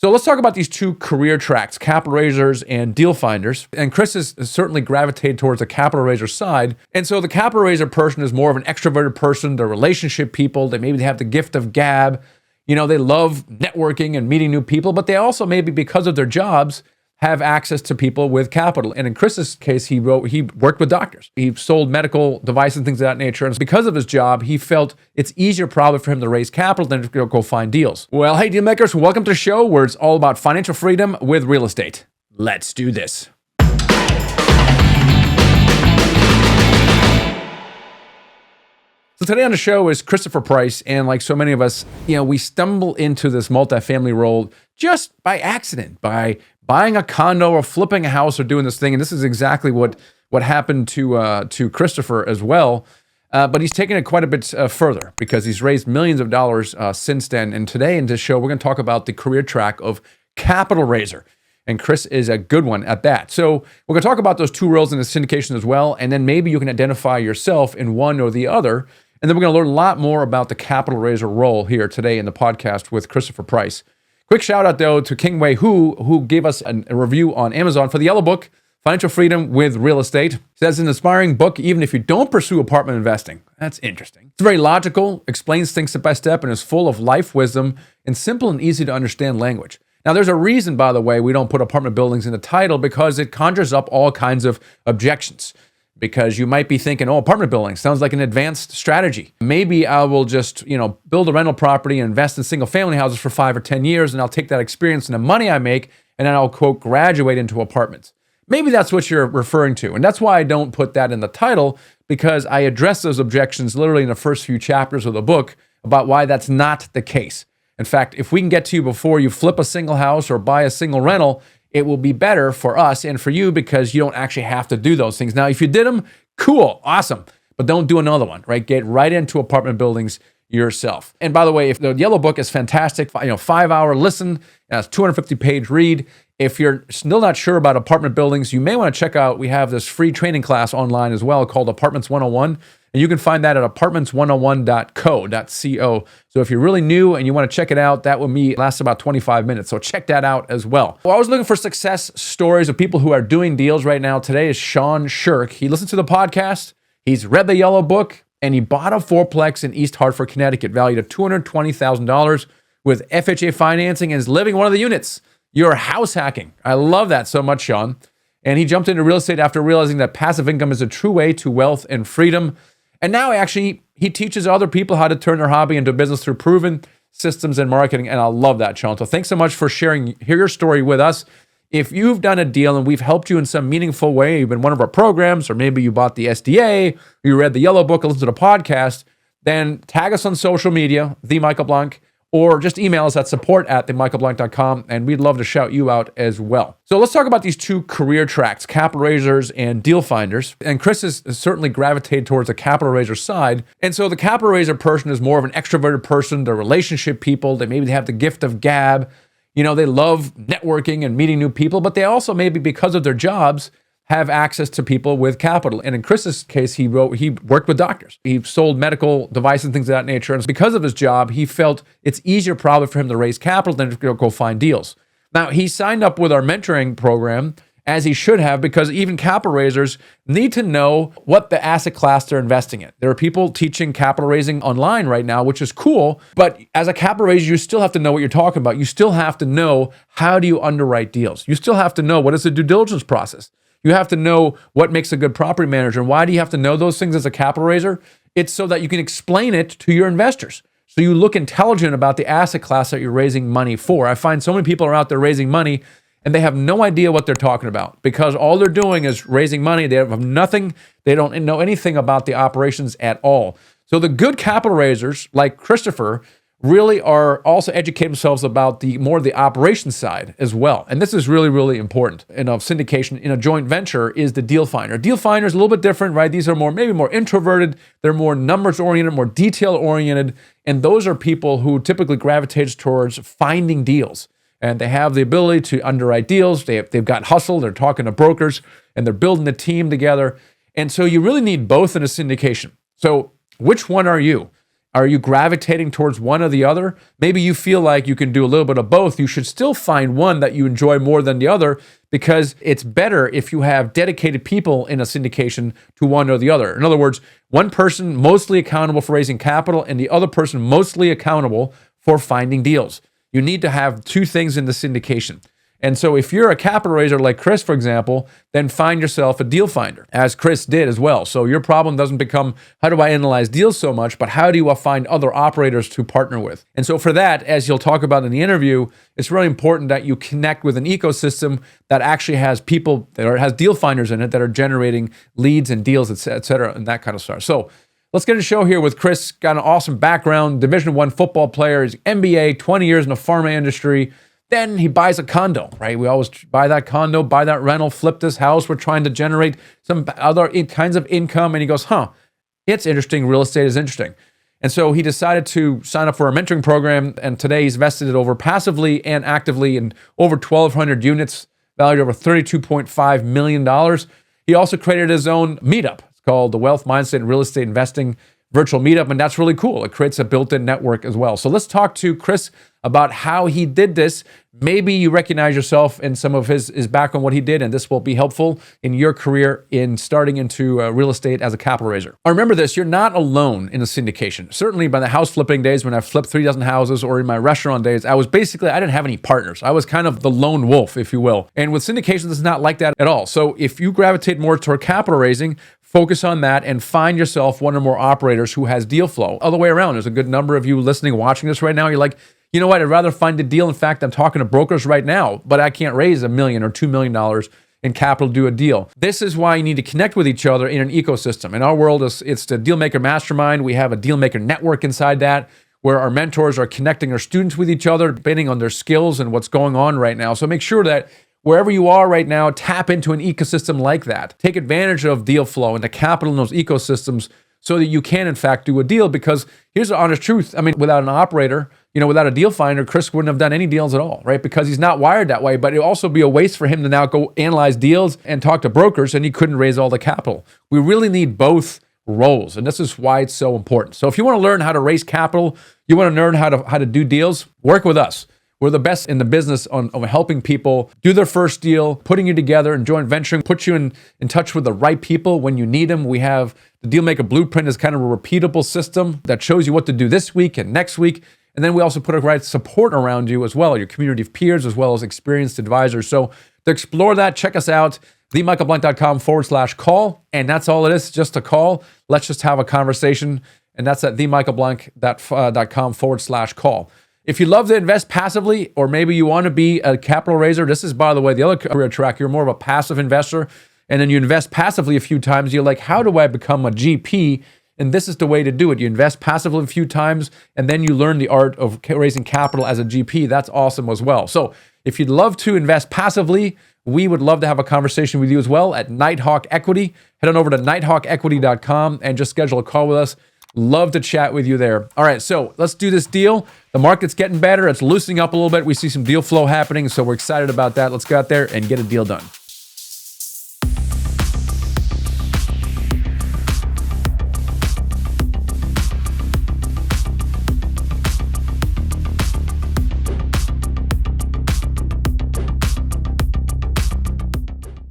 So let's talk about these two career tracks, capital raisers and deal finders. And Chris has certainly gravitated towards the capital raiser side. And so the capital raiser person is more of an extroverted person. They're relationship people. They maybe have the gift of gab. You know, they love networking and meeting new people, but they also maybe because of their jobs have access to people with capital. And in Chris's case, he worked with doctors. He sold medical devices and things of that nature. And because of his job, he felt it's easier probably for him to raise capital than to go find deals. Well, hey, deal makers, welcome to the show where it's all about financial freedom with real estate. Let's do this. So today on the show is Christopher Price, and like so many of us, we stumble into this multifamily role just by accident, by buying a condo or flipping a house or doing this thing. And this is exactly what happened to Christopher as well. But he's taken it quite a bit further because he's raised millions of dollars since then. And today in this show, we're going to talk about the career track of capital raiser. And Chris is a good one at that. So we're going to talk about those two roles in the syndication as well. And then maybe you can identify yourself in one or the other. And then we're going to learn a lot more about the capital raiser role here today in the podcast with Christopher Price. Quick shout out though to King Wei who gave us a review on Amazon for the yellow book, Financial Freedom with Real Estate. It says an inspiring book even if you don't pursue apartment investing. That's interesting. It's very logical, explains things step by step, and is full of life wisdom and simple and easy to understand language. Now there's a reason, by the way, we don't put apartment buildings in the title because it conjures up all kinds of objections. Because you might be thinking, apartment building sounds like an advanced strategy. Maybe I will just, build a rental property and invest in single family houses for 5 or 10 years, and I'll take that experience and the money I make, and then I'll, quote, graduate into apartments. Maybe that's what you're referring to. And that's why I don't put that in the title, because I address those objections literally in the first few chapters of the book about why that's not the case. In fact, if we can get to you before you flip a single house or buy a single rental, it will be better for us and for you because you don't actually have to do those things. Now, if you did them, cool, awesome, but don't do another one, right? Get right into apartment buildings yourself. And by the way, if the yellow book is fantastic, 5-hour listen, 250-page read. If you're still not sure about apartment buildings, you may want to check out, we have this free training class online as well called Apartments 101. And you can find that at apartments101.co. So if you're really new and you want to check it out, that will last about 25 minutes. So check that out as well. Well, I was looking for success stories of people who are doing deals right now. Today is Sean Shirk. He listened to the podcast. He's read the yellow book and he bought a fourplex in East Hartford, Connecticut, valued at $220,000 with FHA financing and is living in one of the units. You're house hacking. I love that so much, Sean. And he jumped into real estate after realizing that passive income is a true way to wealth and freedom. And now actually he teaches other people how to turn their hobby into business through proven systems and marketing. And I love that, Sean. So thanks so much for sharing your story with us. If you've done a deal and we've helped you in some meaningful way, you've been one of our programs, or maybe you bought the SDA, you read the yellow book, or listened to the podcast, then tag us on social media, The Michael Blank, or just email us at support@themichaelblank.com, and we'd love to shout you out as well. So let's talk about these two career tracks, capital raisers and deal finders. And Chris has certainly gravitated towards the capital raiser side. And so the capital raiser person is more of an extroverted person. They're relationship people. They maybe have the gift of gab. They love networking and meeting new people, but they also maybe because of their jobs have access to people with capital. And in Chris's case, he worked with doctors. He sold medical devices and things of that nature. And because of his job, he felt it's easier probably for him to raise capital than to go find deals. Now, he signed up with our mentoring program, as he should have, because even capital raisers need to know what the asset class they're investing in. There are people teaching capital raising online right now, which is cool. But as a capital raiser, you still have to know what you're talking about. You still have to know how do you underwrite deals. You still have to know what is the due diligence process. You have to know what makes a good property manager. And why do you have to know those things as a capital raiser? It's so that you can explain it to your investors. So you look intelligent about the asset class that you're raising money for. I find so many people are out there raising money and they have no idea what they're talking about because all they're doing is raising money. They have nothing. They don't know anything about the operations at all. So the good capital raisers like Christopher really are also educating themselves about the operations side as well. And this is really, really important. In a syndication, in a joint venture, is the deal finder. Deal finder is a little bit different, right? These are maybe more introverted. They're more numbers oriented, more detail oriented. And those are people who typically gravitate towards finding deals. And they have the ability to underwrite deals. They've got hustle. They're talking to brokers and they're building a team together. And so you really need both in a syndication. So which one are you? Are you gravitating towards one or the other? Maybe you feel like you can do a little bit of both. You should still find one that you enjoy more than the other, because it's better if you have dedicated people in a syndication to one or the other. In other words, one person mostly accountable for raising capital and the other person mostly accountable for finding deals. You need to have two things in the syndication. And so if you're a capital raiser like Chris, for example, then find yourself a deal finder, as Chris did as well. So your problem doesn't become, how do I analyze deals so much, but how do I find other operators to partner with? And so for that, as you'll talk about in the interview, it's really important that you connect with an ecosystem that actually has people that has deal finders in it that are generating leads and deals, et cetera, and that kind of stuff. So let's get a show here with Chris. Got an awesome background, Division I football player, he's MBA, 20 years in the pharma industry. Then he buys a condo, right? We always buy that condo, buy that rental, flip this house. We're trying to generate some other kinds of income. And he goes, it's interesting. Real estate is interesting. And so he decided to sign up for our mentoring program. And today he's invested it over passively and actively in over 1,200 units, valued over $32.5 million. He also created his own meetup. It's called the Wealth Mindset and Real Estate Investing Virtual Meetup. And that's really cool. It creates a built-in network as well. So let's talk to Chris about how he did this. Maybe you recognize yourself in some of his background, what he did, and this will be helpful in your career in starting into real estate as a capital raiser. Remember this, you're not alone in a syndication. Certainly by the house flipping days when I flipped 3 dozen houses, or in my restaurant days, I didn't have any partners. I was kind of the lone wolf, if you will. And with syndications, it's not like that at all. So if you gravitate more toward capital raising, focus on that and find yourself one or more operators who has deal flow. Other way around, there's a good number of you listening, watching this right now. You're like, you know what? I'd rather find a deal. In fact, I'm talking to brokers right now, but I can't raise $1 million or $2 million in capital to do a deal. This is why you need to connect with each other in an ecosystem. In our world, it's the Dealmaker Mastermind. We have a Dealmaker network inside that, where our mentors are connecting our students with each other, depending on their skills and what's going on right now. So make sure that wherever you are right now, tap into an ecosystem like that. Take advantage of deal flow and the capital in those ecosystems so that you can, in fact, do a deal. Because here's the honest truth. I mean, without an operator, without a deal finder, Chris wouldn't have done any deals at all, right? Because he's not wired that way. But it'd also be a waste for him to now go analyze deals and talk to brokers, and he couldn't raise all the capital. We really need both roles, and this is why it's so important. So if you want to learn how to raise capital, you want to learn how to do deals, work with us. We're the best in the business of helping people do their first deal, putting you together and joint venturing, put you in touch with the right people when you need them. We have the Dealmaker Blueprint is kind of a repeatable system that shows you what to do this week and next week. And then we also put a right support around you as well, your community of peers, as well as experienced advisors. So to explore that, check us out, themichaelblank.com/call. And that's all it is, just a call. Let's just have a conversation. And that's at themichaelblank.com/call. If you love to invest passively, or maybe you want to be a capital raiser, this is, by the way, the other career track. You're more of a passive investor, and then you invest passively a few times. You're like, how do I become a GP? And this is the way to do it. You invest passively a few times, and then you learn the art of raising capital as a GP. That's awesome as well. So if you'd love to invest passively, we would love to have a conversation with you as well at Nighthawk Equity. Head on over to nighthawkequity.com and just schedule a call with us. Love to chat with you there. All right, so let's do this deal. The market's getting better. It's loosening up a little bit. We see some deal flow happening, so we're excited about that. Let's go out there and get a deal done.